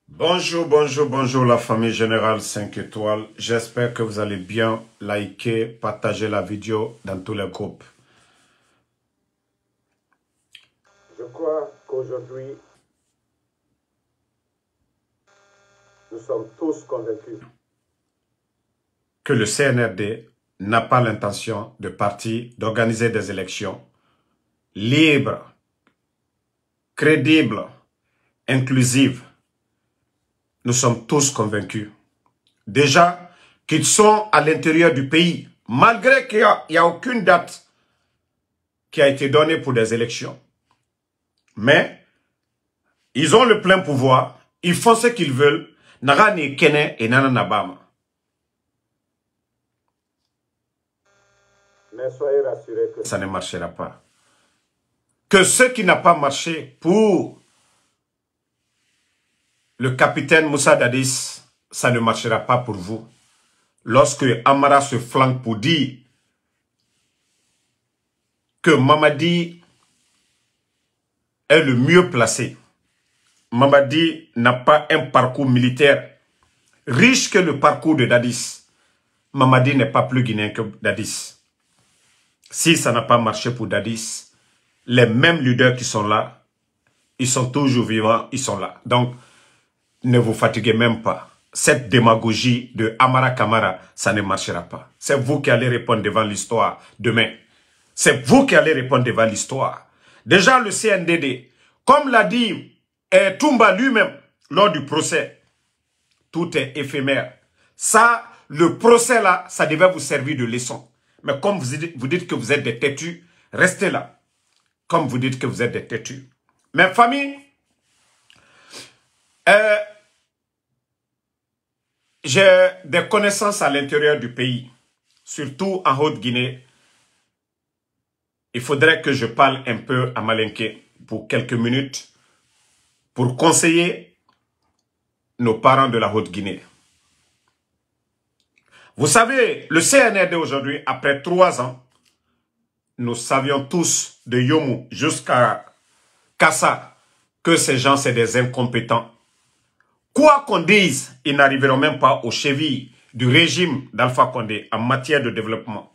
Bonjour, bonjour, bonjour la famille Générale 5 étoiles. J'espère que vous allez bien. Liker, partager la vidéo dans tous les groupes. Je crois qu'aujourd'hui, nous sommes tous convaincus que le CNRD n'a pas l'intention de partir, d'organiser des élections libres, crédibles, inclusives. Nous sommes tous convaincus. Déjà, qu'ils sont à l'intérieur du pays, malgré qu'il n'y a aucune date qui a été donnée pour des élections. Mais, ils ont le plein pouvoir, ils font ce qu'ils veulent, Nara ni Kene et Nana Nabama. mais soyez rassurés que Ça ne marchera pas. Que ce qui n'a pas marché pour le capitaine Moussa Dadis, ça ne marchera pas pour vous. Lorsque Amara se flanque pour dire que Mamadi est le mieux placé. Mamadi n'a pas un parcours militaire riche que le parcours de Dadis. Mamadi n'est pas plus guinéen que Dadis. Si ça n'a pas marché pour Dadis, les mêmes leaders qui sont là, ils sont toujours vivants, ils sont là. Donc, ne vous fatiguez même pas. Cette démagogie de Amara Kamara, ça ne marchera pas. C'est vous qui allez répondre devant l'histoire demain. C'est vous qui allez répondre devant l'histoire. Déjà, le CNDD, comme l'a dit Toumba lui-même lors du procès, tout est éphémère. Ça, le procès là, ça devait vous servir de leçon. Mais comme vous dites que vous êtes des têtus, restez là. Comme vous dites que vous êtes des têtus. Mes familles, j'ai des connaissances à l'intérieur du pays, surtout en Haute-Guinée. Il faudrait que je parle un peu à Malinké pour quelques minutes pour conseiller nos parents de la Haute-Guinée. Vous savez, le CNRD aujourd'hui, après 3 ans, nous savions tous de Yomu jusqu'à Kassa que ces gens, c'est des incompétents. Quoi qu'on dise, ils n'arriveront même pas aux chevilles du régime d'Alpha Condé en matière de développement.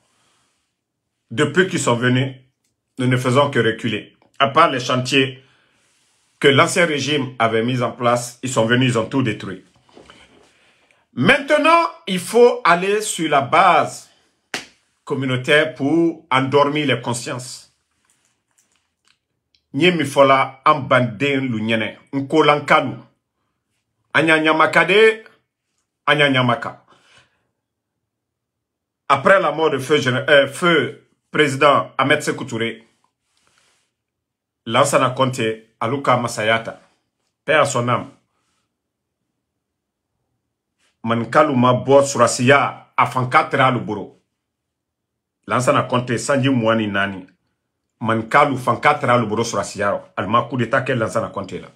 Depuis qu'ils sont venus, nous ne faisons que reculer. À part les chantiers que l'ancien régime avait mis en place, ils sont venus, ils ont tout détruit. Maintenant, il faut aller sur la base communautaire pour endormir les consciences. Nyemi fola ambanden lunyene, nkolankanu. Anyanyamakade, Anyanyamaka. Après la mort de feu président Ahmed Sékou Touré, Lansana Conté, Aluka Masayata, paix à son âme. Mankalu ma bo surasiya afankatra luburo. Lansana Conté sanji mwani nani. Mankalu fankatra luburo surasiya. Alma coup d'état qu'elle Lansana Conté là.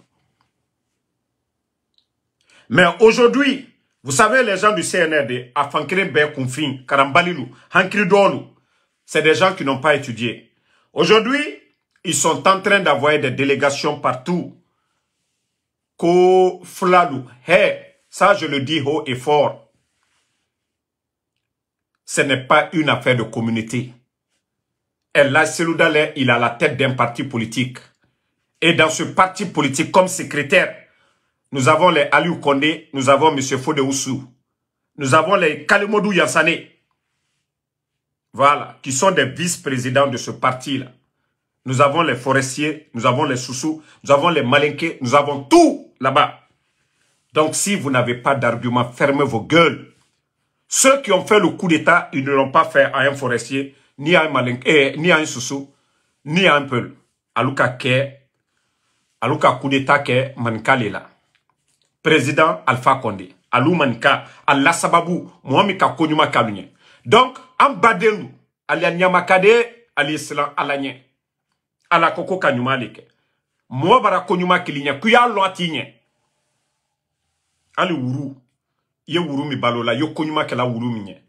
Mais aujourd'hui, vous savez, les gens du CNRD, Afankere Ben Kounfin, Karambalilou, Hankridolu, c'est des gens qui n'ont pas étudié. Aujourd'hui, ils sont en train d'avoir des délégations partout. Ko Flalou, hey, ça je le dis haut et fort. Ce n'est pas une affaire de communauté. El Seloudalé, il a la tête d'un parti politique. Et dans ce parti politique, comme secrétaire, nous avons les Aliou Kondé, nous avons M. Fode Oussou. Nous avons les Kalimodou Yansane. Voilà, qui sont des vice-présidents de ce parti-là. Nous avons les forestiers, nous avons les Soussous, nous avons les Malinké, nous avons tout là-bas. Donc si vous n'avez pas d'argument, fermez vos gueules. Ceux qui ont fait le coup d'État, ils ne l'ont pas fait à un forestier, ni à un Malinké, ni à un Soussou, ni à un Peul. Aluka coup d'État ke Mankale là. Président Alpha Condé, Alou Manka, Allah Sababou, Mohamika Konyuma Kalunye. Donc, en Badelu, Alia Nyamakade, Ali Islam Alanye, Ala Koko Kanyuma Leke. Moi, Bara Konyuma Kilinya, Kuya Loatinye. Ali Wuru, Ye Wuru mi balola, Yo Konyuma Kela Wuru minye.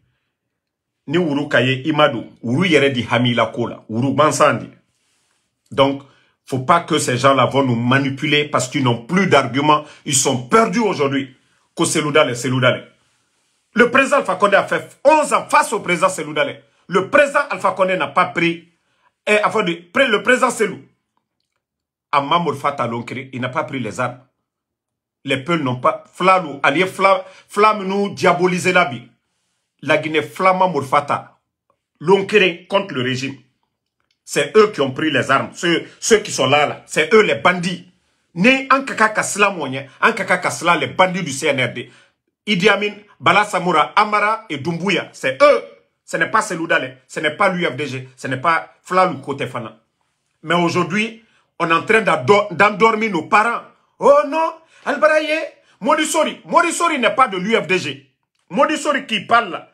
Ni Wuru Kaye Imado, Wuru Yere di Hamila Kola, Wuru Bansandi. Donc, Faut pas que ces gens-là vont nous manipuler parce qu'ils n'ont plus d'arguments. Ils sont perdus aujourd'hui. Seloudale. Le président Alpha Condé a fait 11 ans face au président Seloudale. Le président Alpha Condé n'a pas pris... le président Selou, à Mamour Fata Lonkri, il n'a pas pris les armes. Les peuples n'ont pas... Flalou, allié Flamme nous diaboliser la vie. La Guinée Flamme Mamour Fata Lonkri contre le régime. C'est eux qui ont pris les armes. Ceux qui sont là. C'est eux les bandits. Né en kaka kasla moyen, en kaka kasla les bandits du CNRD. Idi Amin, Bala Samoura, Amara et Doumbouya. C'est eux. Ce n'est pas Seloudale, ce n'est pas l'UFDG, ce n'est pas Flalou Kote Fana. Mais aujourd'hui, on est en train d'endormir nos parents. Oh non, Albaraye, Modisori n'est pas de l'UFDG. Modisori qui parle là,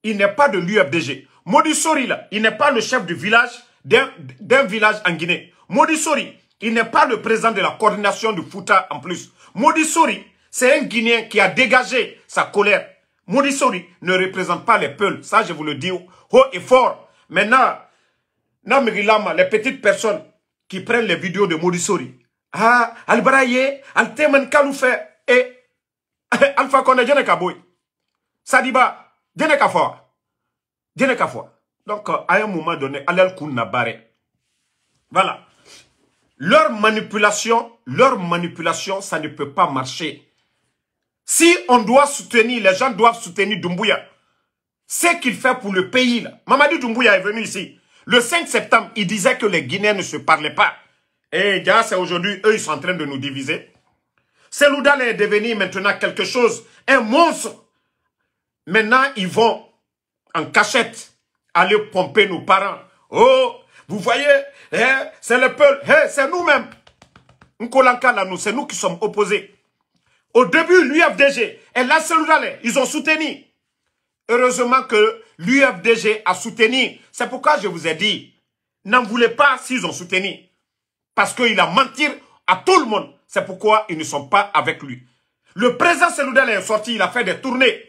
il n'est pas de l'UFDG. Modisori là, il n'est pas le chef du village d'un village en Guinée. Modisori, il n'est pas le président de la coordination du Fouta en plus. Modisori, c'est un Guinéen qui a dégagé sa colère. Modisori ne représente pas les peuples. Ça, je vous le dis haut et fort. Maintenant, les petites personnes qui prennent les vidéos de Modisori. Ah, Albaraye, Altemen Kaloufé et Alpha Condé, Djenekaboy. Sadiba, Djenekafoa. Donc, à un moment donné, Alel Kouna Baré. Voilà. Leur manipulation, ça ne peut pas marcher. Si on doit soutenir, les gens doivent soutenir Doumbouya. C'est qu'il fait pour le pays. Là. Mamadi Doumbouya est venu ici. Le 5 septembre, il disait que les Guinéens ne se parlaient pas. Et déjà, c'est aujourd'hui, eux, ils sont en train de nous diviser. Seloudale est devenu maintenant quelque chose, un monstre. Maintenant, ils vont en cachette aller pomper nos parents. Oh, vous voyez, c'est le peuple, c'est nous-mêmes. C'est nous qui sommes opposés. Au début, l'UFDG et la Seloudale, ils ont soutenu. Heureusement que l'UFDG a soutenu. C'est pourquoi je vous ai dit, n'en voulez pas s'ils ont soutenu. Parce qu'il a menti à tout le monde. C'est pourquoi ils ne sont pas avec lui. Le président Seloudale est sorti, il a fait des tournées.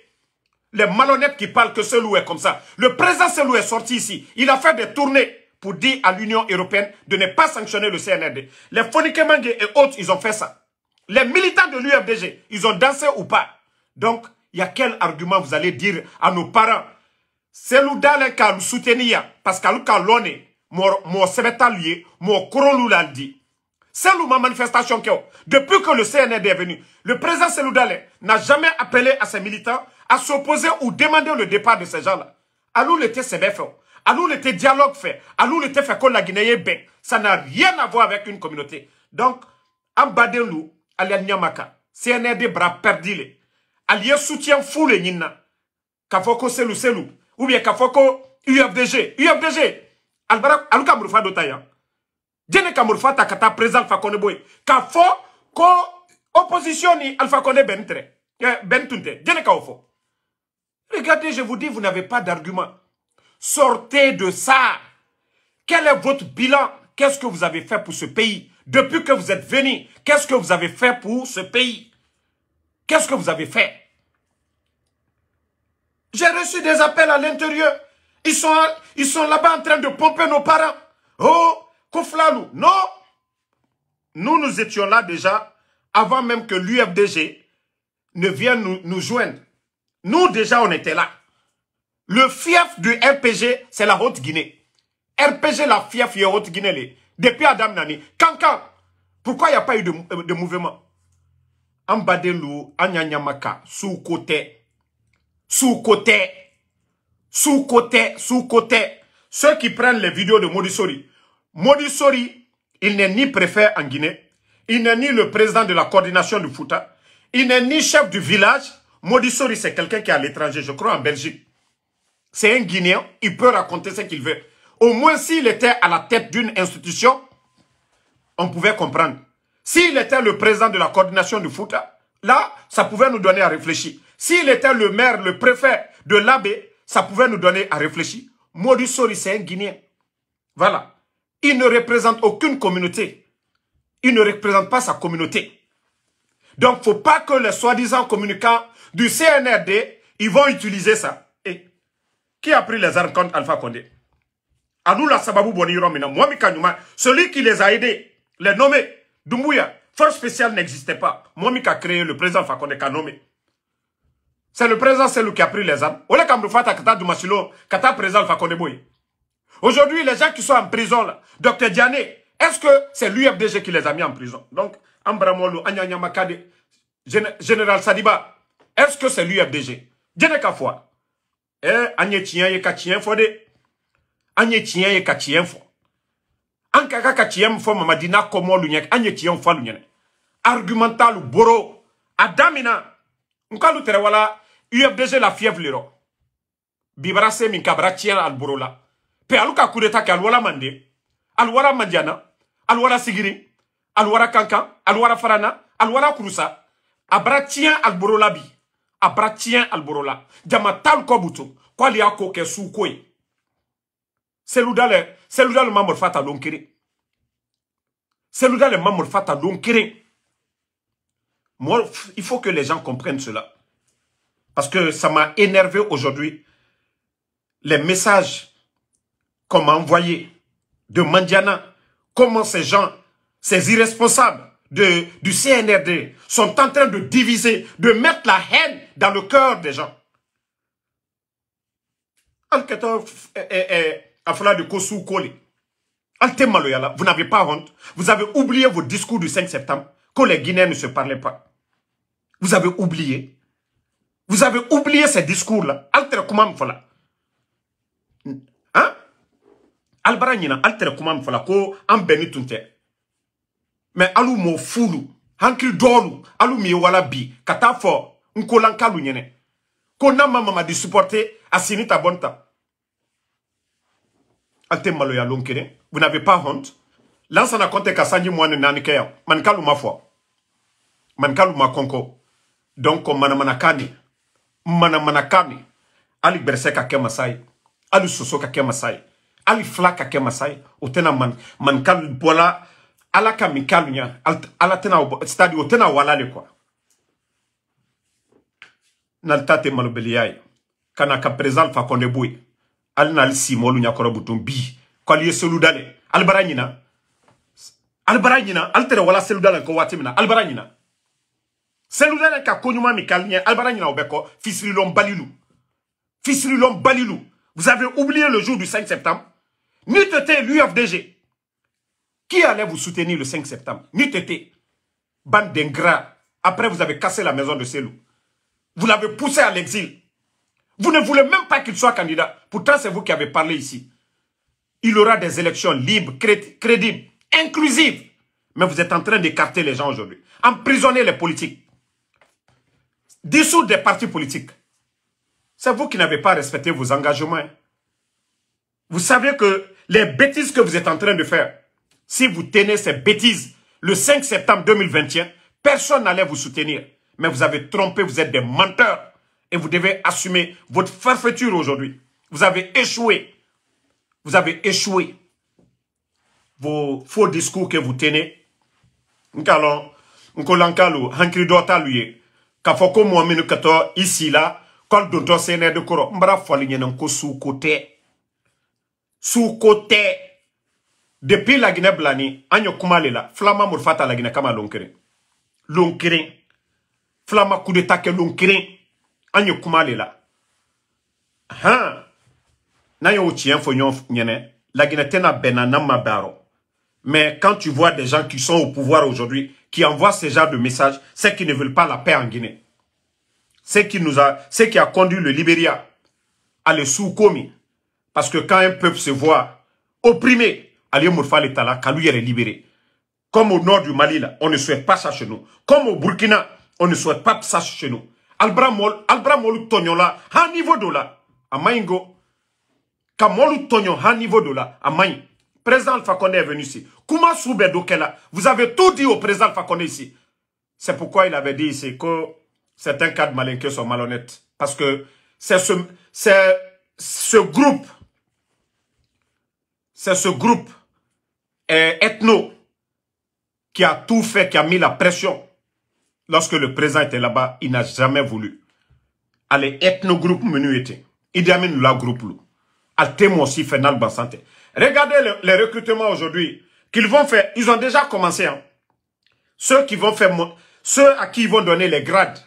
Les malhonnêtes qui parlent que Selou est comme ça. Le président Selou est sorti ici. Il a fait des tournées pour dire à l'Union européenne de ne pas sanctionner le CNRD. Les Fonikemangue et autres, ils ont fait ça. Les militants de l'UFDG, ils ont dansé ou pas. Donc, il y a quel argument vous allez dire à nos parents? Seloudale ka soutenia parce qu'à l'ouka l'one, mon sebetalier, mon korolou l'a dit. Selou ma manifestation depuis que le CNRD est venu, le président Seloudale n'a jamais appelé à ses militants à s'opposer ou demander le départ de ces gens-là. Alou l'était CBF, alou l'était dialogue fait, alou l'était fait comme la Guinée ben. Ça n'a rien à voir avec une communauté. Donc, Ambadelou, Alia Nyamaka, CNRD bras perdu. Allié soutien fou le Nina. Kafoko Selou, ou bien Kafoko UFDG. Albara, Aluka Mourfa d'Otaya. Djene Kamurfa takata président Alpha Condé boy. Kafo ko opposition ni Alpha Condé bentunte. Djene kaofo. Regardez, je vous dis, vous n'avez pas d'argument. Sortez de ça. Quel est votre bilan? Qu'est-ce que vous avez fait pour ce pays? Depuis que vous êtes venu, qu'est-ce que vous avez fait pour ce pays? Qu'est-ce que vous avez fait? J'ai reçu des appels à l'intérieur. Ils sont là-bas en train de pomper nos parents. Oh, Kouflalou. Non. Nous étions là déjà avant même que l'UFDG ne vienne nous joindre. Nous, déjà, on était là. Le fief du RPG, c'est la Haute-Guinée. RPG, la fief, est Haute-Guinée. Depuis Adam Nani. Kankan. Pourquoi il n'y a pas eu de mouvement? Ambadelou, Anyanyamaka, sous-côté. Sous-côté. Ceux qui prennent les vidéos de Modisori. Modisori, il n'est ni préfet en Guinée. Il n'est ni le président de la coordination du Fouta. Il n'est ni chef du village. Modisori, c'est quelqu'un qui est à l'étranger, je crois en Belgique. C'est un Guinéen, il peut raconter ce qu'il veut. Au moins, s'il était à la tête d'une institution, on pouvait comprendre. S'il était le président de la coordination du Fouta, là, ça pouvait nous donner à réfléchir. S'il était le maire, le préfet de l'Abbé, ça pouvait nous donner à réfléchir. Modisori, c'est un Guinéen. Voilà. Il ne représente aucune communauté. Il ne représente pas sa communauté. Donc, il ne faut pas que les soi-disant communicants du CNRD, ils vont utiliser ça. Et qui a pris les armes contre Alpha Condé? À nous la Sababou Boni Romina. Moi, celui qui les a aidés, les nommés, Doumbouya, force spéciale n'existait pas. Moi, qui a créé le président Fakonde qui a nommé. C'est le président, c'est lui qui a pris les armes. Ole Kamdoufata Kata Doumasilo, Kata président Fakonde Boy. Aujourd'hui, les gens qui sont en prison, là, Dr Diané, est-ce que c'est l'UFDG qui les a mis en prison? Donc, Ambramolo, Anyanya Makade, Général Sadiba, est-ce que c'est l'UFDG? Djene Kafwa. Anye Tien ye Katien Fode. Anye Tien ye Katien Fo. Ankaka Katien Fo Mamadina Komo Lunyek. Anye Tien Fo Lunyek. Argumental Boro. Adamina. Nkalu Terewala. UFDG la fièvre lero. Bibara se min kabra Tien al Boro la. Pe aluka kudeta ke alwala mande. Alwara Mandiana. Alwara Sigiri. Alwara Kankan. Alwara Farana. Alwara Kurusa. Abra Tien al Boro la bi. Abratien alborola. Jamatal kobuto. Kwa li ako ke sou kwe. Selouda le mamor fata lonkere. Selouda le mamor fata lonkere. Moi, il faut que les gens comprennent cela. Parce que ça m'a énervé aujourd'hui. Les messages qu'on m'a envoyés de Mandiana. Comment ces gens, ces irresponsables du CNRD sont en train de diviser, de mettre la haine dans le cœur des gens. Vous n'avez pas honte. Vous avez oublié vos discours du 5 septembre, que les Guinéens ne se parlaient pas. Vous avez oublié. Vous avez oublié ces discours-là. Alter kumam fola. Hein? Albara nina, alter kumam fola, ko ambeni tunte. Mais alou mo foulou, hankil dolu, alou mi wala bi, kata fo, nkolankalu nyene. Kona mama di supporter Asinita Bonta. Alte maloya lonkere, vous n'avez pas honte. Lansa na konte kasanji mwane nanikeya, mankalu ma foi. Mankalu ma konko. Donc manamanakani, ali berseka ke masai, ali sosoka ke masai, ali flaka ke masai, otena mankalu bola. Ala ka mikalunya, ala tena stadi o tena walale kwa. Naltate malobeliai. Kana ka prezal Fakonde Boy. Al nal si molu nya korobutum bi. Kwa liye seludale. Albaranyina. Altere wala seludale ko watimina. Albaranyina. Seludale ka konyuma mikalunya. Albaranyina obeko. Fisrilom balilou. Fisrilom balilou. Vous avez oublié le jour du 5 septembre. Nitete l'UFDG. Qui allait vous soutenir le 5 septembre? Nitete. Bande d'ingrats. Après, vous avez cassé la maison de Selou. Vous l'avez poussé à l'exil. Vous ne voulez même pas qu'il soit candidat. Pourtant, c'est vous qui avez parlé ici. Il y aura des élections libres, crédibles, inclusives. Mais vous êtes en train d'écarter les gens aujourd'hui. Emprisonner les politiques. Dissoudre des partis politiques. C'est vous qui n'avez pas respecté vos engagements. Vous savez que les bêtises que vous êtes en train de faire, si vous tenez ces bêtises le 5 septembre 2021, personne n'allait vous soutenir. Mais vous avez trompé, vous êtes des menteurs. Et vous devez assumer votre forfaiture aujourd'hui. Vous avez échoué. Vous avez échoué. Vos faux discours que vous tenez. Ici, là, quand on s'est de coro, m'bra foli sous-côté. Sous-côté. Depuis la Guinée Blani, Agno Kumalela, Flama Murfata la Guinée Kama Lonkere. Lonkere. Flama coup d'état que Lonkere. Agno Kumalela. Han. Nayo Tien Fonyon Nyene. La Guinée Tena Benanama Baro. Mais quand tu vois des gens qui sont au pouvoir aujourd'hui, qui envoient ce genre de messages, c'est qu'ils ne veulent pas la paix en Guinée. C'est qui a conduit le Libéria à le sous-commis. Parce que quand un peuple se voit opprimé, Ali Mourfa l'État Kalou est libéré. Comme au nord du Mali, là, on ne souhaite pas ça chez nous. Comme au Burkina, on ne souhaite pas ça chez nous. Albra Molu Tonyon là, à niveau de là, à Maïngo. Kamolu Tonyon, à niveau de là, à Maïn. Président Alpha Condé est venu ici. Comment Soubedo Kela? Vous avez tout dit au président Alpha Condé ici. C'est pourquoi il avait dit ici que certains cadres malinqués sont malhonnêtes. Parce que c'est ce groupe ethno qui a tout fait, qui a mis la pression. Lorsque le président était là-bas, il n'a jamais voulu. Allez, ethno-groupe menu était. Idi Amin la groupe lou. Al témo aussi Fernal Bansante. Regardez les recrutements aujourd'hui qu'ils vont faire. Ils ont déjà commencé. Hein. Ceux à qui ils vont donner les grades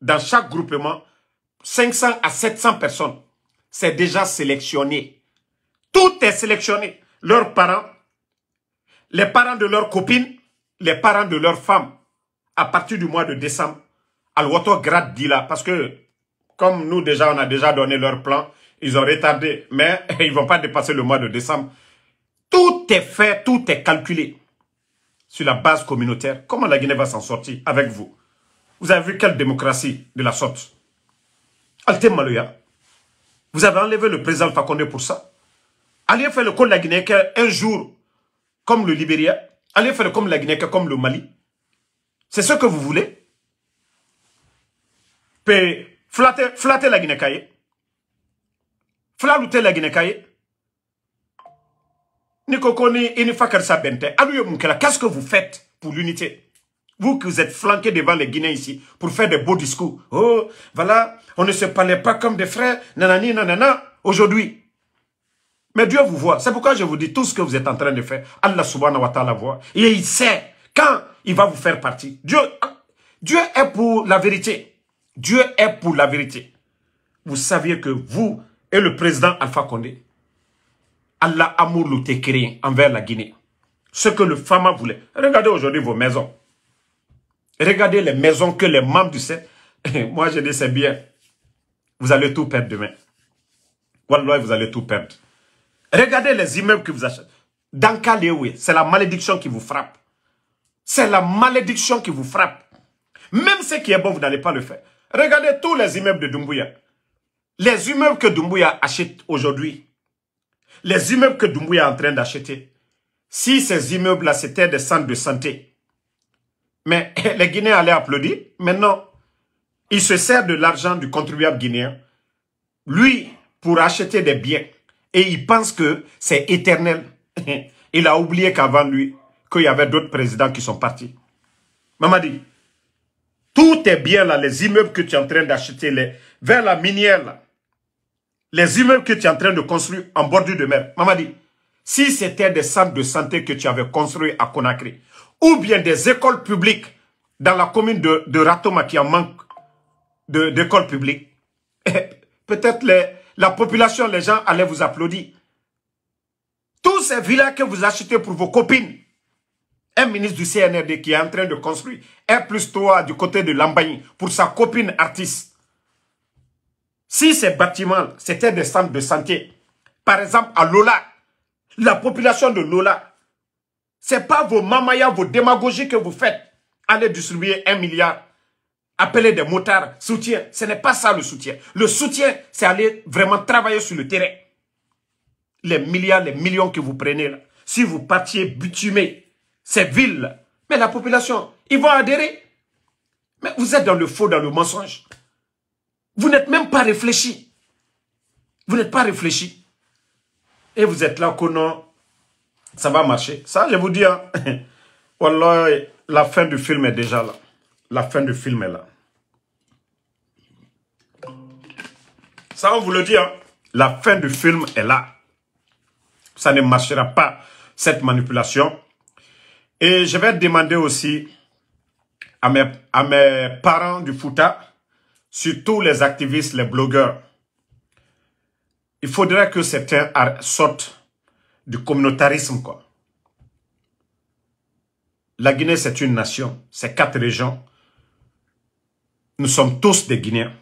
dans chaque groupement, 500 à 700 personnes, c'est déjà sélectionné. Tout est sélectionné. Leurs parents, les parents de leurs copines, les parents de leurs femmes, à partir du mois de décembre, Al-Wato grade dit là, parce que comme nous déjà, on a déjà donné leur plan, ils ont retardé, mais ils ne vont pas dépasser le mois de décembre. Tout est fait, tout est calculé sur la base communautaire. Comment la Guinée va s'en sortir avec vous? Vous avez vu quelle démocratie de la sorte? Altem Maloya, vous avez enlevé le président Alpha Condé pour ça. Allez faire le code de la Guinée un jour comme le Libéria. Allez faire le comme la Guinée comme le Mali. C'est ce que vous voulez? Flatter la Guinée Kaye. Flatter la Guinée Kaye. Qu'est-ce que vous faites pour l'unité? Vous qui vous êtes flanqués devant les Guinéens ici pour faire des beaux discours. Oh, voilà, on ne se parlait pas comme des frères. Nanani, nanana. Aujourd'hui. Mais Dieu vous voit. C'est pourquoi je vous dis tout ce que vous êtes en train de faire. Allah subhanahu wa ta'ala voit. Et il sait quand il va vous faire partie. Dieu est pour la vérité. Dieu est pour la vérité. Vous saviez que vous et le président Alpha Condé, Allah amour le tékérien envers la Guinée. Ce que le Fama voulait. Regardez aujourd'hui vos maisons. Regardez les maisons que les membres du CEP. Moi je dis c'est bien. Vous allez tout perdre demain. Wallah, vous allez tout perdre. Regardez les immeubles que vous achetez. Dans Kalewe, c'est la malédiction qui vous frappe. C'est la malédiction qui vous frappe. Même ce qui est bon, vous n'allez pas le faire. Regardez tous les immeubles de Doumbouya. Les immeubles que Doumbouya achète aujourd'hui. Les immeubles que Doumbouya est en train d'acheter. Si ces immeubles-là, c'était des centres de santé. Mais les Guinéens allaient applaudir. Maintenant, il se sert de l'argent du contribuable guinéen. Lui, pour acheter des biens. Et il pense que c'est éternel. Il a oublié qu'avant lui, qu'il y avait d'autres présidents qui sont partis. Mamadi, tout est bien là, les immeubles que tu es en train d'acheter, vers la minière là. Les immeubles que tu es en train de construire en bordure de mer. Mamadi, si c'était des centres de santé que tu avais construits à Conakry, ou bien des écoles publiques dans la commune de Ratoma qui en manque d'écoles publiques, peut-être la population, les gens allaient vous applaudir. Tous ces villas que vous achetez pour vos copines, un ministre du CNRD qui est en train de construire R+3 du côté de Lambagne pour sa copine artiste. Si ces bâtiments, c'était des centres de santé, par exemple à Lola, la population de Lola, ce n'est pas vos mamayas, vos démagogies que vous faites. Allez distribuer 1 milliard, appeler des motards, soutien. Ce n'est pas ça le soutien. Le soutien, c'est aller vraiment travailler sur le terrain. Les milliards, les millions que vous prenez là, si vous partiez bitumer ces villes là, mais la population, ils vont adhérer. Mais vous êtes dans le faux, dans le mensonge. Vous n'êtes même pas réfléchi. Vous n'êtes pas réfléchi. Et vous êtes là, que non, ça va marcher. Ça, je vous dis, hein, wallah, la fin du film est déjà là. La fin du film est là. Ça, on vous le dit, hein, la fin du film est là. Ça ne marchera pas, cette manipulation. Et je vais demander aussi à mes parents du Fouta, surtout les activistes, les blogueurs, il faudrait que certains sortent du communautarisme, quoi. La Guinée, c'est une nation, c'est 4 régions. Nous sommes tous des Guinéens.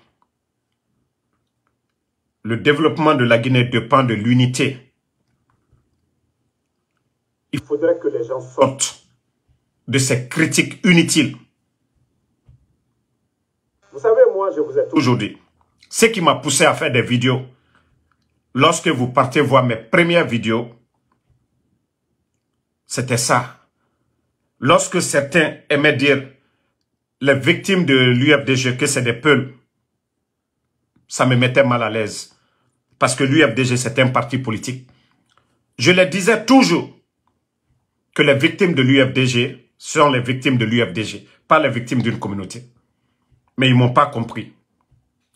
Le développement de la Guinée dépend de l'unité. Il faudrait que les gens sortent de ces critiques inutiles. Vous savez, moi, je vous ai toujours dit, ce qui m'a poussé à faire des vidéos, lorsque vous partez voir mes premières vidéos, c'était ça. Lorsque certains aimaient dire les victimes de l'UFDG que c'est des peuls, ça me mettait mal à l'aise. Parce que l'UFDG, c'est un parti politique. Je les disais toujours que les victimes de l'UFDG sont les victimes de l'UFDG, pas les victimes d'une communauté. Mais ils ne m'ont pas compris.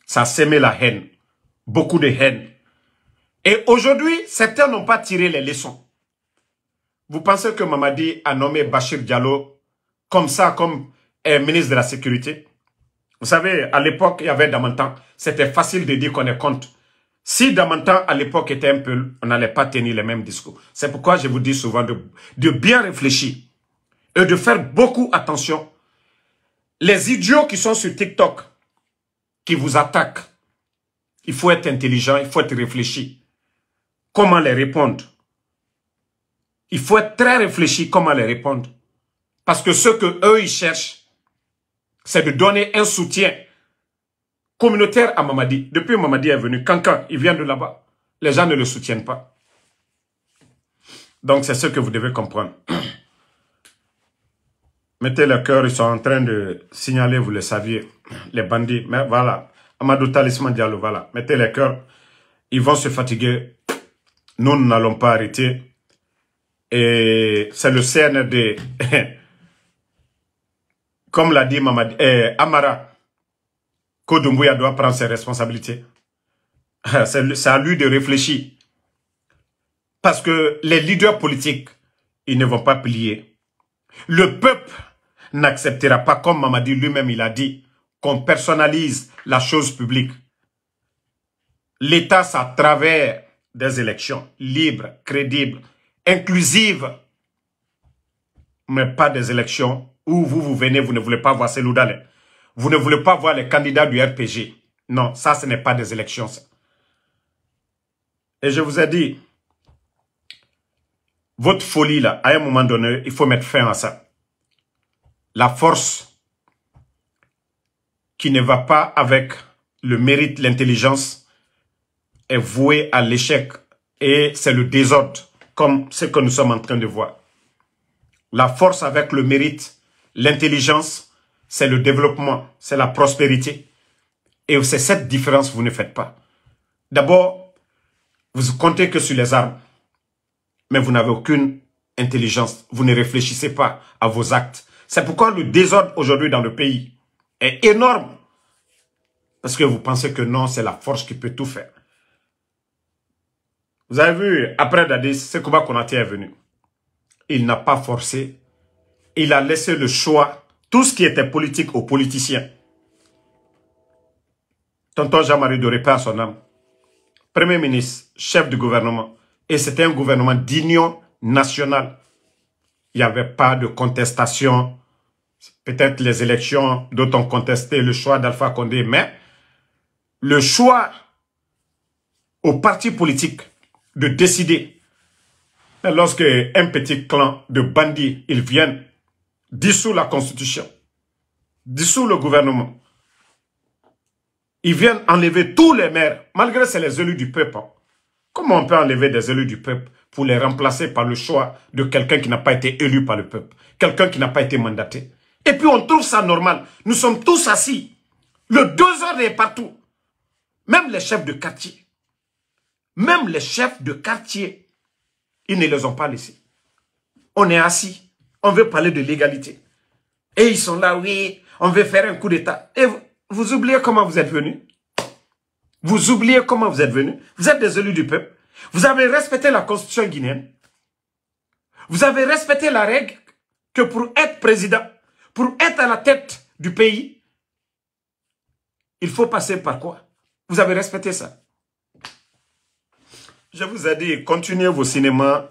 Ça a sémé la haine. Beaucoup de haine. Et aujourd'hui, certains n'ont pas tiré les leçons. Vous pensez que Mamadi a nommé Bachir Diallo comme ça, comme ministre de la Sécurité? Vous savez, à l'époque, il y avait Damantan. C'était facile de dire qu'on est contre. Si Damantan, à l'époque, était un peu, on n'allait pas tenir les mêmes discours. C'est pourquoi je vous dis souvent de bien réfléchir et de faire beaucoup attention. Les idiots qui sont sur TikTok, qui vous attaquent, il faut être intelligent, il faut être réfléchi. Comment les répondre? Il faut être très réfléchi comment les répondre. Parce que ce que eux ils cherchent, c'est de donner un soutien communautaire à Mamadi. Depuis Mamadi est venu, Kankan, il vient de là-bas. Les gens ne le soutiennent pas. Donc c'est ce que vous devez comprendre. Mettez le cœur, ils sont en train de signaler, vous le saviez, les bandits. Mais voilà, Amadou Talisman Diallo, voilà. Mettez le cœur, ils vont se fatiguer. Nous n'allons pas arrêter. Et c'est le CNRD, comme l'a dit Mamadi, Amara, Kodoumbouya doit prendre ses responsabilités. C'est à lui de réfléchir. Parce que les leaders politiques, ils ne vont pas plier. Le peuple n'acceptera pas, comme Mamadi lui-même il a dit, qu'on personnalise la chose publique. L'État, c'est à travers des élections libres, crédibles, inclusives, mais pas des élections où vous venez, vous ne voulez pas voir Cellou Dalein. Vous ne voulez pas voir les candidats du RPG. Non, ça, ce n'est pas des élections. Ça. Et je vous ai dit, votre folie, là, à un moment donné, il faut mettre fin à ça. La force qui ne va pas avec le mérite, l'intelligence, est vouée à l'échec. Et c'est le désordre, comme ce que nous sommes en train de voir. La force avec le mérite, l'intelligence, c'est le développement, c'est la prospérité. Et c'est cette différence que vous ne faites pas. D'abord, vous comptez que sur les armes, mais vous n'avez aucune intelligence. Vous ne réfléchissez pas à vos actes. C'est pourquoi le désordre aujourd'hui dans le pays est énorme. Parce que vous pensez que non, c'est la force qui peut tout faire. Vous avez vu, après Dadis, Sekouba Konaté est venu. Il n'a pas forcé. Il a laissé le choix, tout ce qui était politique aux politiciens. Tonton Jean-Marie Doré, paix à son âme. Premier ministre, chef du gouvernement. Et c'était un gouvernement d'union nationale. Il n'y avait pas de contestation. Peut-être les élections dont on contestait le choix d'Alpha Condé, mais le choix aux partis politiques de décider. Lorsque un petit clan de bandits, ils viennent dissoudre la constitution, dissoudre le gouvernement, ils viennent enlever tous les maires, malgré que c'est les élus du peuple. Comment on peut enlever des élus du peuple pour les remplacer par le choix de quelqu'un qui n'a pas été élu par le peuple, quelqu'un qui n'a pas été mandaté? Et puis on trouve ça normal. Nous sommes tous assis. Le 2 heures est partout. Même les chefs de quartier. Même les chefs de quartier. Ils ne les ont pas laissés. On est assis. On veut parler de l'égalité. Et ils sont là, oui, on veut faire un coup d'État. Et vous oubliez comment vous êtes venus. Vous oubliez comment vous êtes venus. Vous êtes des élus du peuple. Vous avez respecté la constitution guinéenne. Vous avez respecté la règle que pour être président, pour être à la tête du pays, il faut passer par quoi? Vous avez respecté ça. Je vous ai dit, continuez vos cinémas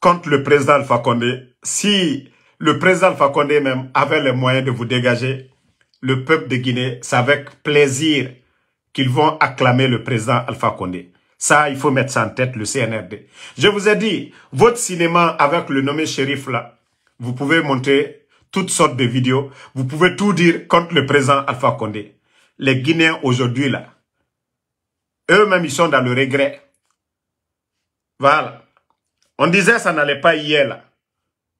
contre le président Alpha Condé. Si le président Alpha Condé même avait les moyens de vous dégager, le peuple de Guinée, c'est avec plaisir qu'ils vont acclamer le président Alpha Condé. Ça, il faut mettre ça en tête, le CNRD. Je vous ai dit, votre cinéma avec le nommé shérif là, vous pouvez monter toutes sortes de vidéos. Vous pouvez tout dire contre le président Alpha Condé. Les Guinéens aujourd'hui là, eux-mêmes ils sont dans le regret. Voilà. On disait que ça n'allait pas hier là.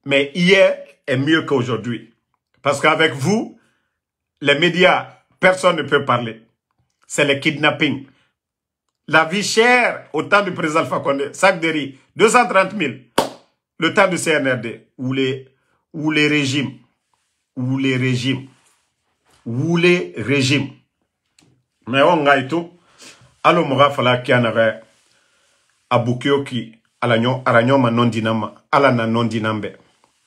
Mais hier est mieux qu'aujourd'hui. Parce qu'avec vous, les médias, personne ne peut parler. C'est le kidnapping. La vie chère au temps du président Alpha Condé. Sac de riz, 230 000. Le temps du CNRD. Ou les régimes. Ou les régimes. Ou les régimes. Mais on a tout. Alors, il fallait qu'il y en avait. Abukioki, Aranyoma non dinama, Alana non dinambe.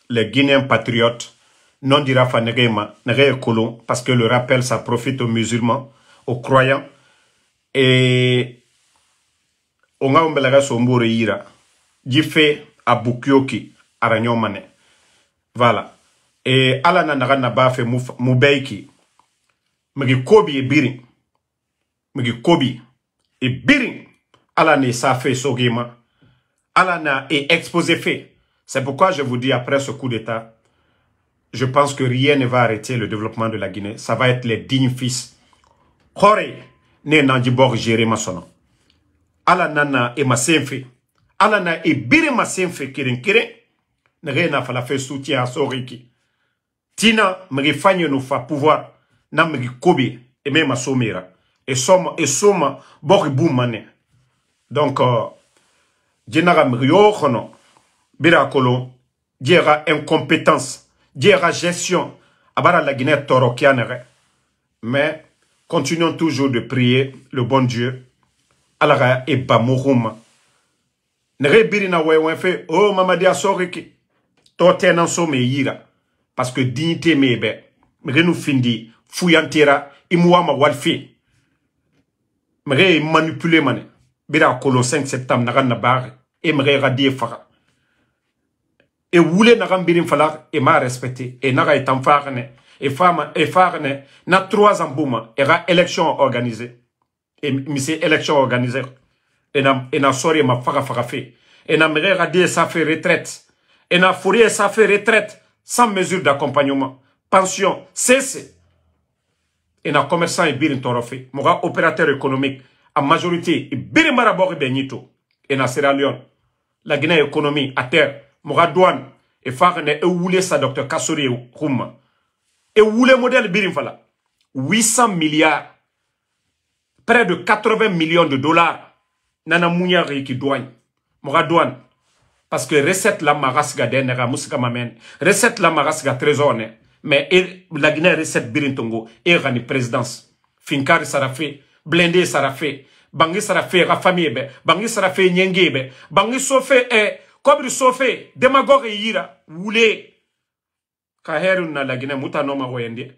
Les Guinéens patriotes, non dirafa negema, nege colon, parce que le rappel, ça profite aux musulmans, aux croyants. Et on a un bel sombore ira. Jife Abukioki, Aranyomane. Voilà. Et Alana Narana Bafe Moubeiki. Megi Kobi et Birin. Megi Kobi et Birin. Alana sa fait Sogema. Alana est exposé fait. C'est pourquoi je vous dis, après ce coup d'État, je pense que rien ne va arrêter le développement de la Guinée. Ça va être les dignes fils. Khore, ne Nandibor géré ma sono. Alana et ma senfe. Alana et Birin ma senfe kirin kirin. Ne na fala fait soutien à Soriki. Tina, me fagne nous fa pouvoir. Na me kobi, et même ma somera. Et soma, bori boumane. Donc, Djenara Mriochono, Birakolo, Djera incompétence, Djera gestion, Abara la Guinée torokianere. Mais, continuons toujours de prier le bon Dieu, Alara et Bamourouma. Nere Birina Wewenfe, oh Mamadi Asoriki, Totenan Somme Yira, parce que dignité mebe, Mrenu Findi, Fuyantera, Imouama Walfi, Mre manipulé mané. Bira Kolo 5 septembre nagan na bar et me radie fara. Et woulé nagan birim falar et m'a respecté et naga est en farne et femme et farne na 3 ans bouma et ra élection organisée et monsieur élection organisée et na sorry ma fara fait et na me radie ça fait retraite et na fourier ça fait retraite sans mesure d'accompagnement pension cesse et na commerçant et birim torofé moga opérateur économique en majorité, Biri Marabori Benito, et na Sierra Leone, la Guinée économie à terre, Moradouane, et Farne, et Oulé sa docteur Kassori Rouma. Et Oulé modèle Birim Fala, 800 milliards, près de 80 millions de dollars, Nana Mouniari qui douane, Moradouane, parce que recette la marasga denera musika mamen, recette la marasga trésor, mais la Guinée recette Birim Tongo, et Rani présidence, Finkari Sarafé, blindé Sarafé, Bangi Sarafé, Rafamie, Bangi Sarafé, Nyengebe, Bangi Sofé, Kobri Sofé, Demagogue Yira, Woulé, Kaherun na la Guinée, Moutanoma Wende,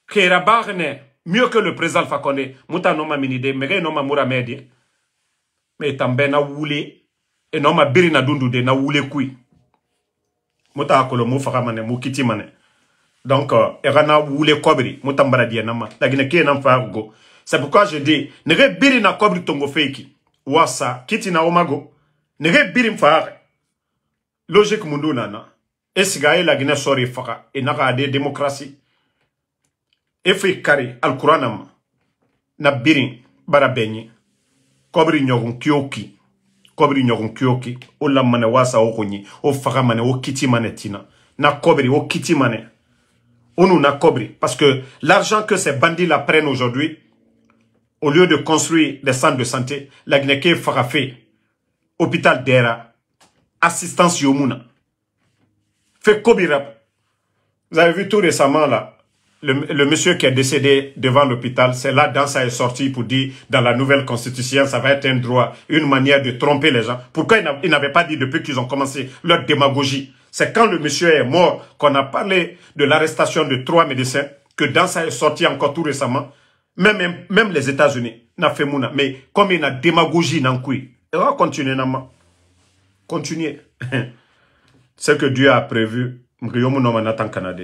Kera Barne, mieux que le président Fakone, Moutanoma Minide, Mere Noma Mouramedi, mais Tambe na Woulé, et Noma Birina Dundude, na Woulé Kui, Mouta Akolo Moufaramane, Moukitimane. Donc, Erana Woulé Kobri, Moutambara Dianama, la Guinée qui est en fargo. C'est pourquoi je dis, nege biri na Kobri Tongo Feiki, Wassa, Kiti na Omago, nege biri mfare. Logique mundu nana. Esigaye la Guinée sori fara, et naga de démocratie. Efe kari, al Kuranama, na biri, barabenyi, Kobri nyogun kyoki, Kobri nyogun kyoki, o la mane wasa o konyi, o fara mane, o kiti mane tina, na Kobri, o kiti mane. On nous a cobri. Parce que l'argent que ces bandits-là prennent aujourd'hui, au lieu de construire des centres de santé, la Guinée Farafé, hôpital d'Era, assistance Yomuna, fait Kobirab. Vous avez vu tout récemment là, le monsieur qui est décédé devant l'hôpital, c'est là, dans ça est sorti pour dire, dans la nouvelle constitution, ça va être un droit, une manière de tromper les gens. Pourquoi ils n'avaient pas dit depuis qu'ils ont commencé leur démagogie? C'est quand le monsieur est mort qu'on a parlé de l'arrestation de 3 médecins, que dans ça est sorti encore tout récemment. Même les États-Unis n'a fait mouna. Mais comme il y a démagogie dans le couille, on va continuer. Continuez. Ce que Dieu a prévu, Mgrio Mounomana tan Canada.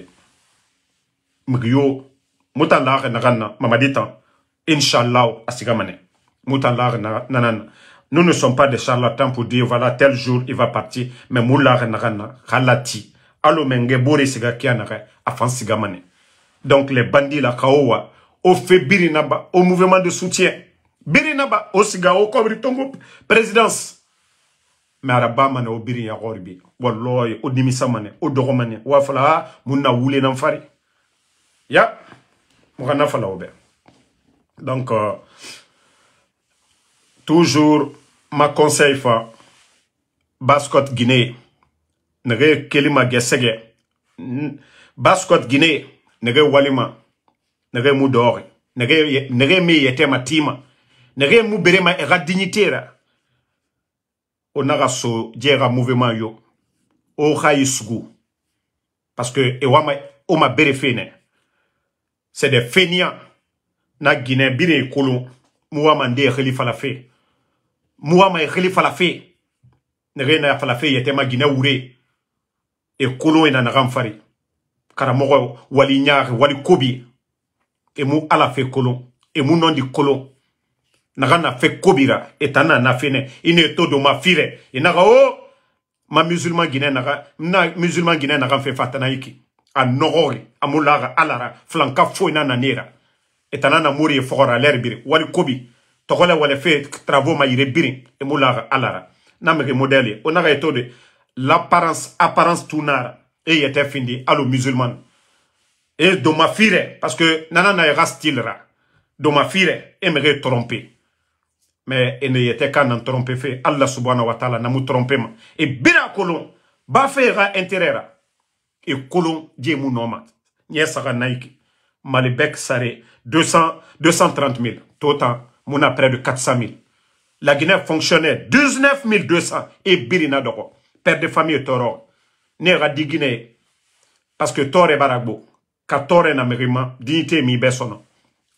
Mgrio, Moutanlar Narana, Mamaditan, Inch'Allah, Asigamane. Moutanlar Nanana. Nous ne sommes pas des charlatans pour dire, voilà, tel jour, il va partir. Mais moula renarana, halati. Alo menge bore siga kianare, afan sigamane. Donc les bandits la kaowa, au fait birinaba, au mouvement de soutien. Birinaba, au siga, au kobri tongo, présidence. Mais arabamane au birin ya gorbi. Walloy, au dimisamane, au doromane. Wafala, mouna woule namfari. Ya, mourana fala obe. Donc, toujours, ma conseil fa Baskot Guinée nege kelima gesege Baskot Guinée nege walima nege mu dori nege mi yetema tima nege mu berema era dignité ra on a so djera mouvement yo o khaïsgu parce que ewama o ma berefene c'est des feignants na Guinée bire kolon muama nde khalifa la fe muama khalifa la fe ne rena fa la fe yete ma Guinée ouré e kolon ina na ramfari karamogo wali nyaar wali kobi e mu ala fe kolon e mu non di kolon na fe kobira etana na fene ine to do ma fire inaga o ma musulman guinéen na musulman guinéen na fait fatana yiki a nogori amulaga alara flanka fo ina na nera etana na muri fora l'herbiri wali kobi togola wala fait travaux ma yire biri e mulaga alara na me modèle on a eto de apparence tunara et était findi allo musulman et do ma fire parce que nana na era stilra do ma fire et me tromper. Mais il n'était qu'à n'en tromper fait. Allah subhanahu wa ta'ala n'a mou trompé. Et bira kolon, ba fera intérêt. Et kolon, dié mou noma. Nye sara naiki. Malibek sare 230 000. Total, mouna près de 400 000. La Guinée fonctionnait 19 200. Et birina doko. Père de famille toro. Nera di Guinée. Parce que tore baragbo. Katore na mérima. Dignité mi besono.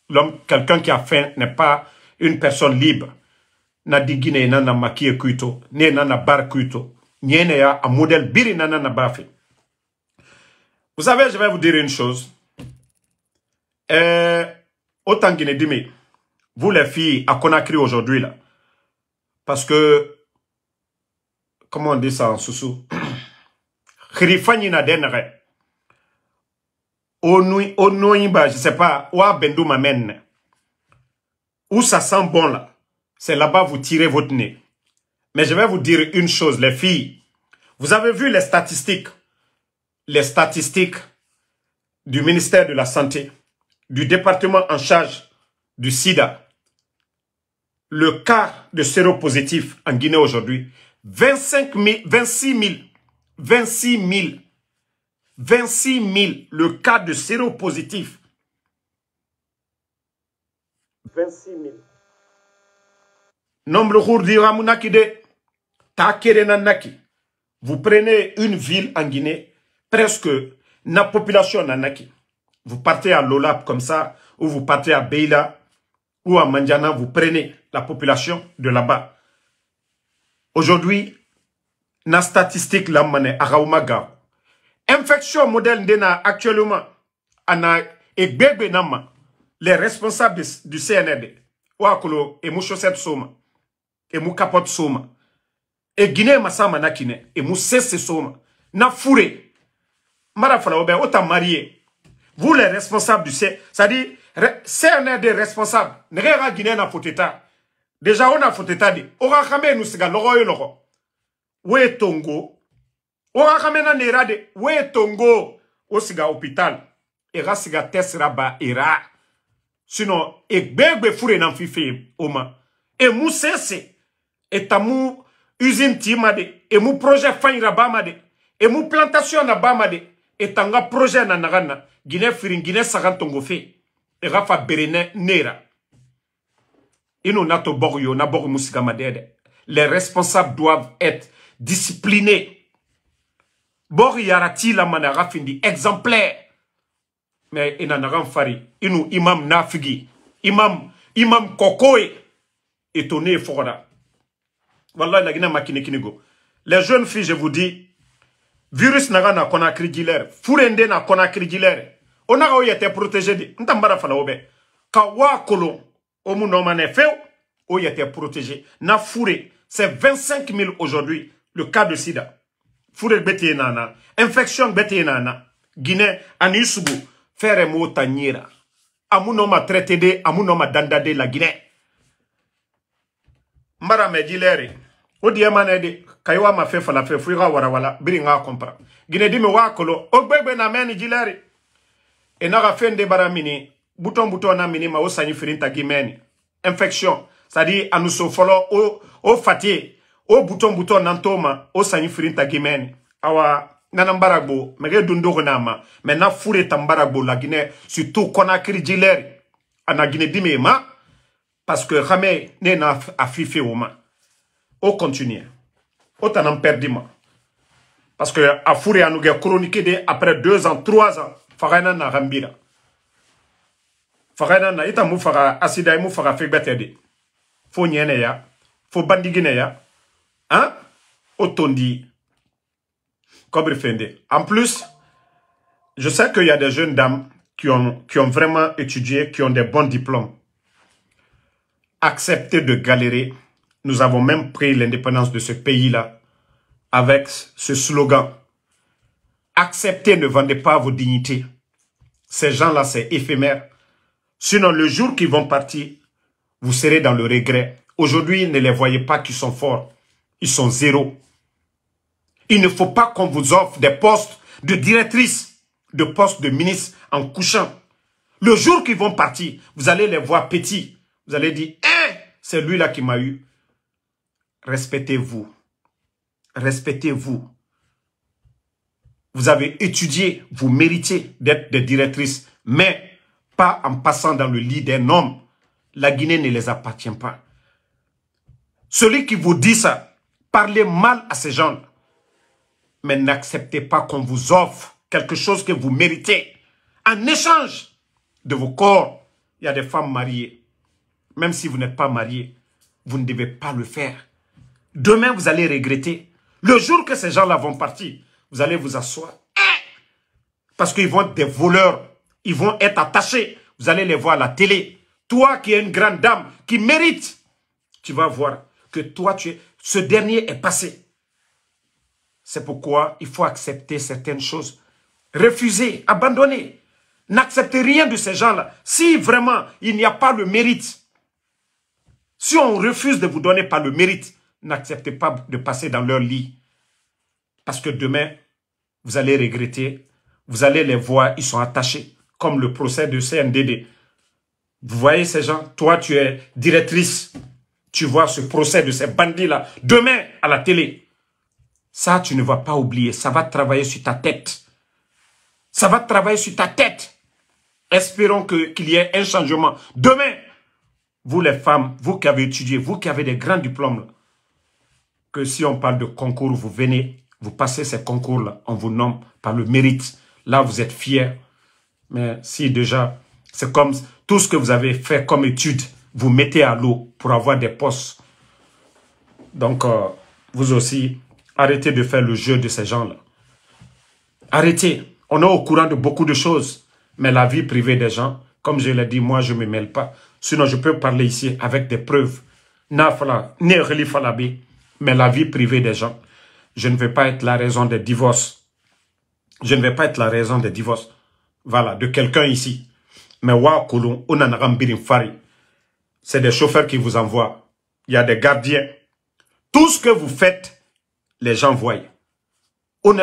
L'homme, quelqu'un qui a faim n'est pas une personne libre. Na digine nana makie kuito, ne nana bar kuito, nyene ya un modèle biri nana na bafi. Vous savez, je vais vous dire une chose. Autant Guinée dimi, vous les filles à Conakry aujourd'hui là, parce que comment on dit ça en sousou? Khirifani na denere. Onoïba, je sais pas, ou bendou m'amène. Où ça sent bon là, c'est là-bas vous tirez votre nez. Mais je vais vous dire une chose, les filles. Vous avez vu les statistiques du ministère de la Santé, du département en charge du SIDA. Le cas de séropositif en Guinée aujourd'hui, 26 000, le cas de séropositif. 26 000. Nombre Hourdi Ramounaki de Takerenanaki. Vous prenez une ville en Guinée, presque la population nanaki. Vous partez à Lolap comme ça, ou vous partez à Beila, ou à Mandiana, vous prenez la population de là-bas. Aujourd'hui, la statistique là, mané Araoumaga. Infection modèle d'ena actuellement, ana Egbebe Nama. Les responsables du CNRD, Ouakolo, et mou chaussette soma, et mou capote soma, et Guinée Massama nakine, et mou cesse soma, na fourré. Marafala obe, autant marié. Vous les responsables du CNRD, c'est-à-dire, CNRD responsable, n'era Guinée na foteta. Déjà, on a foteta di, ora kame nous siga logo yo logo. We tongo, ora kame na nera de, we tongo, o siga hôpital, era siga test raba, era. Sinon, Egbebe fure nan fife oma. Et mou cesse. Et tamou usine timade. Et mou projet fanyra bamade. Et mou plantation na bamade. Et tanga projet na nagana. Guinée firin, Guinée sarantongo fe. Et rafa berene nera. Ino nato boryo, na boryo musika madede. Les responsables doivent être disciplinés. Boryo yarati la mana rafindi exemplaire. Mais il n'en a fari. Inu imam nafigi. Imam kokoe. Étonné fora. Wallah, la Guinée makine kinigo. Les jeunes filles, je vous dis, virus naga na Conakry Guilère. Fourende na Conakry Guilère. On a été protégé de. Ntambara fala obe. Kawa kolon. Omu nomane feu. On a été protégé. Na fouré. C'est 25 000 aujourd'hui. Le cas de sida. Fouré bete nana. Infection bete nana. Guinée, anisugu. Faire mo tanyira. Amunoma traité de, amunoma dandade la Guinée. Mbara me dilere. Odi emane de, kaiwa ma fe fala fe, fuira wala, biringa kompra. Guinée di me wakolo, ogbegbe na meni dilere. E naga fende bara mini, bouton na mini ma o sanyi firinta gimeni. Infection. C'est-à-dire, anuso folo, o fatié, o bouton nantoma, o sanyi firinta gimeni. Awa, nanambaragbo, mege dundogo nama, mais na fouré tambaragbo la Guinée, surtout Conakry Guilère, ana Guinée dime ma, parce que Ramé n'est na affiché au ma. On continue. autant en perdu. Parce que à Fouri, à nous chroniqué après 2 ans, 3 ans, Farana na Rambira. Farana na ita mou fara asida mou fara fegbetede. Fo nyene ya, fo bandigine ya. Hein? Otondi. Kobre Fende. En plus, je sais qu'il y a des jeunes dames qui ont vraiment étudié, qui ont des bons diplômes. Acceptez de galérer. Nous avons même pris l'indépendance de ce pays-là avec ce slogan. Acceptez, ne vendez pas vos dignités. Ces gens-là, c'est éphémère. Sinon, le jour qu'ils vont partir, vous serez dans le regret. Aujourd'hui, ne les voyez pas qu'ils sont forts. Ils sont zéro. Il ne faut pas qu'on vous offre des postes de directrice, de postes de ministre en couchant. Le jour qu'ils vont partir, vous allez les voir petits. Vous allez dire, hein, c'est lui-là qui m'a eu. Respectez-vous. Respectez-vous. Vous avez étudié, vous méritez d'être des directrices, mais pas en passant dans le lit d'un homme. La Guinée ne les appartient pas. Celui qui vous dit ça, parlez mal à ces gens, mais n'acceptez pas qu'on vous offre quelque chose que vous méritez. En échange de vos corps, il y a des femmes mariées. Même si vous n'êtes pas marié, vous ne devez pas le faire. Demain, vous allez regretter. Le jour que ces gens-là vont partir, vous allez vous asseoir. Parce qu'ils vont être des voleurs. Ils vont être attachés. Vous allez les voir à la télé. Toi qui es une grande dame, qui mérite, tu vas voir que toi, ce dernier est passé. C'est pourquoi il faut accepter certaines choses. Refuser, abandonner. N'acceptez rien de ces gens-là. Si vraiment il n'y a pas le mérite, si on refuse de vous donner pas le mérite, n'acceptez pas de passer dans leur lit. Parce que demain, vous allez regretter. Vous allez les voir, ils sont attachés. Comme le procès de CNDD. Vous voyez ces gens? Toi, tu es directrice. Tu vois ce procès de ces bandits-là. Demain, à la télé. Ça, tu ne vas pas oublier. Ça va travailler sur ta tête. Ça va travailler sur ta tête. Espérons qu'il y ait un changement. Demain, vous les femmes, vous qui avez étudié, vous qui avez des grands diplômes, là, que si on parle de concours, vous venez, vous passez ces concours-là, on vous nomme par le mérite. Là, vous êtes fiers. Mais si déjà, c'est comme tout ce que vous avez fait comme étude, vous mettez à l'eau pour avoir des postes. Donc, vous aussi, arrêtez de faire le jeu de ces gens-là. Arrêtez. On est au courant de beaucoup de choses. Mais la vie privée des gens, comme je l'ai dit, moi, je ne me mêle pas. Sinon, je peux parler ici avec des preuves. Mais la vie privée des gens, je ne vais pas être la raison des divorces. Je ne vais pas être la raison des divorces. Voilà, de quelqu'un ici. Mais c'est des chauffeurs qui vous envoient. Il y a des gardiens. Tout ce que vous faites, les gens voient. Vous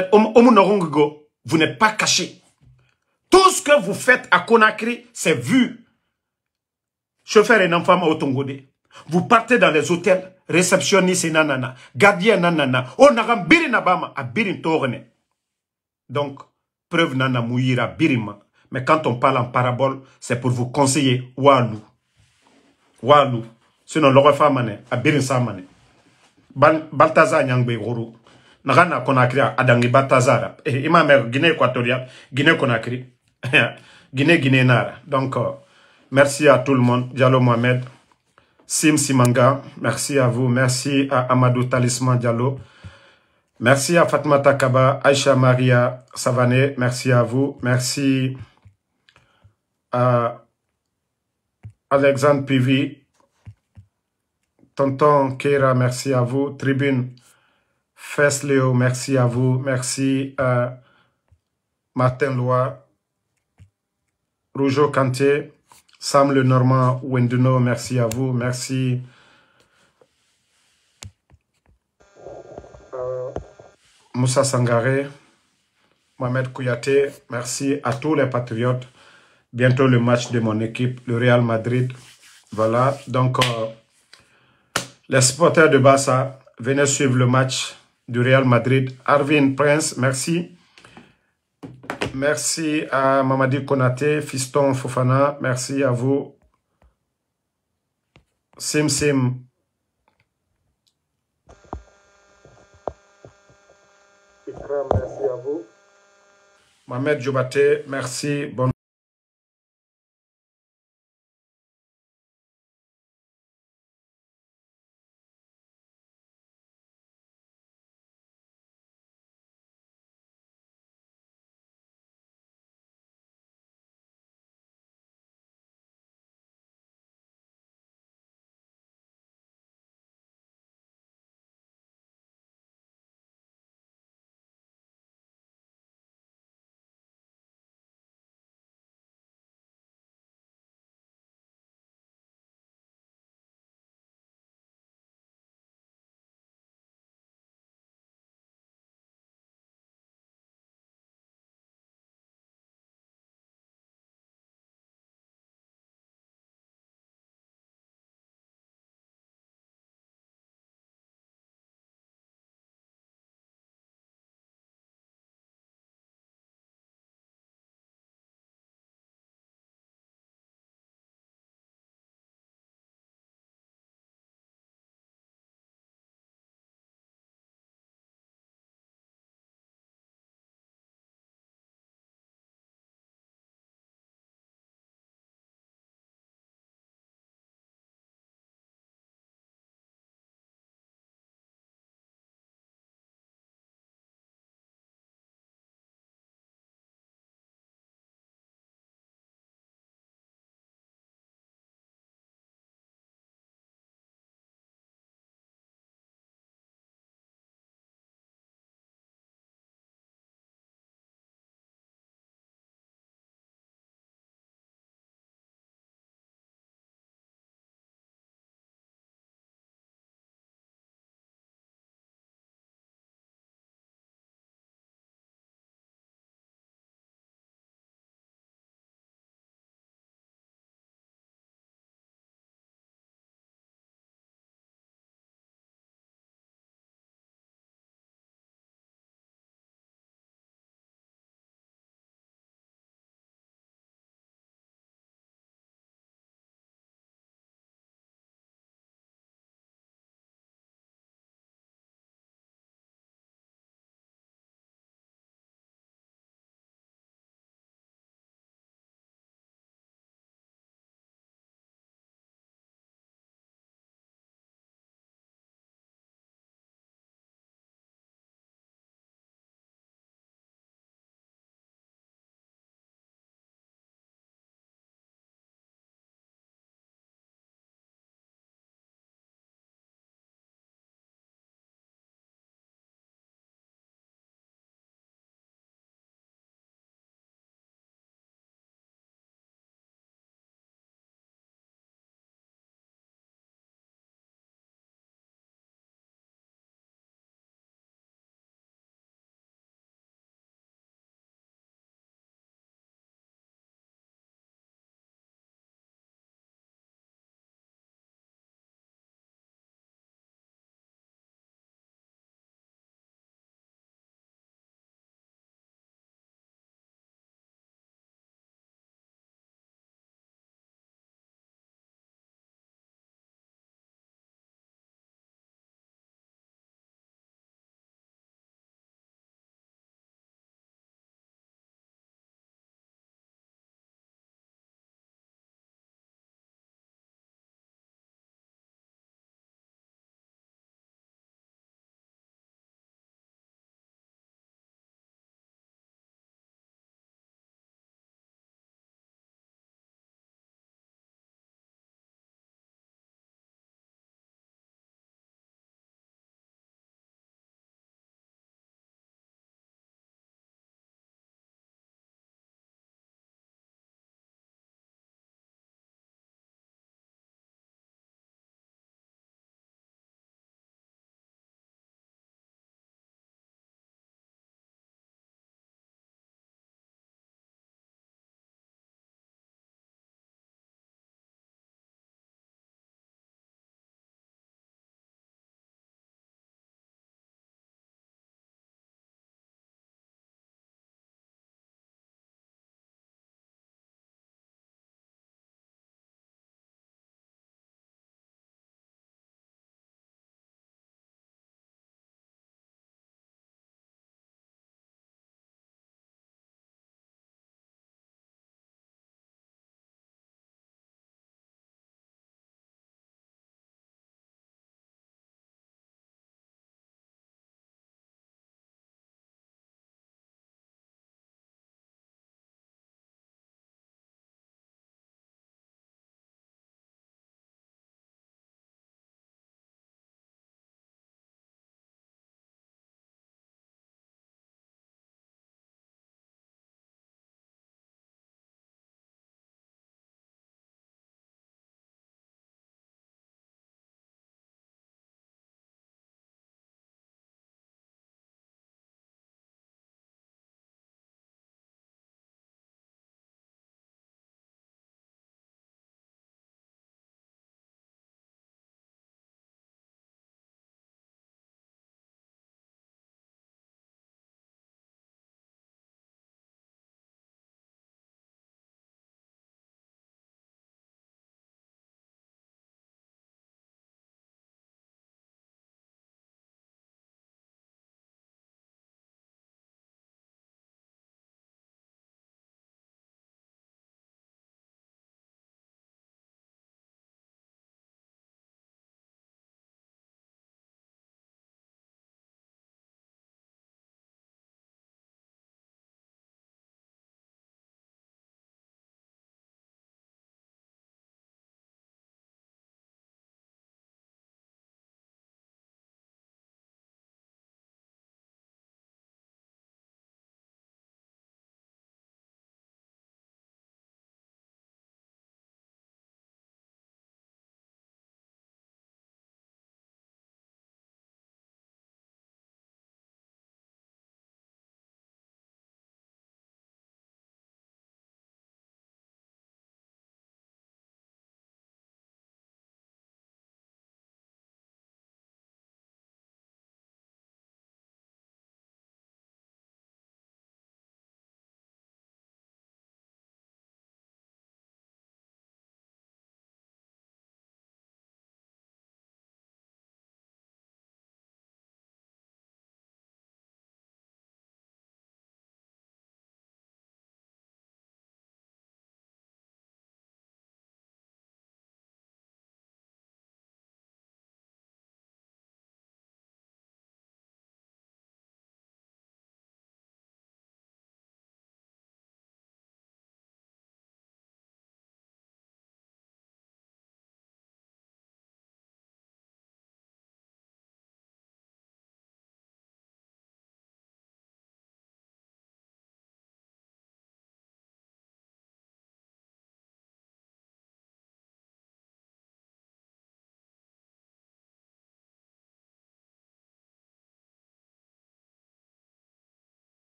n'êtes pas caché. Tout ce que vous faites à Conakry, c'est vu. Chauffeur et enfant au Tongode. Vous partez dans les hôtels, réceptionniste et nanana, gardien nanana, on a biri nabama à birin torne. Donc, preuve nana mouira birima. Mais quand on parle en parabole, c'est pour vous conseiller. Walou. Walou. Sinon, l'autre femme à birin samane. Baltazar nyangbe goro. Nagana Conakry adangi Baltazar. Et ma mère Guinée équatoriale, Guinée Conakry. Guinée Nara. Donc, merci à tout le monde. Diallo Mohamed. Sim Simanga, merci à vous. Merci à Amadou Talisman Diallo. Merci à Fatmata Kaba, Aïcha Maria Savané, merci à vous. Merci à Alexandre Pivi. Tonton Keira, merci à vous. Tribune Fesléo, merci à vous. Merci à Martin Lois. Rougeau Kanté. Sam Le Normand Wenduno, merci à vous. Merci. Moussa Sangaré, Mohamed Kouyaté, merci à tous les patriotes. Bientôt le match de mon équipe, le Real Madrid. Voilà, donc les supporters de Barça, venez suivre le match du Real Madrid. Arvin Prince, merci. Merci à Mamadi Konaté, Fiston Fofana, merci à vous. Sim Sim. Grand merci à vous. Mohamed Djobaté, merci. Bonne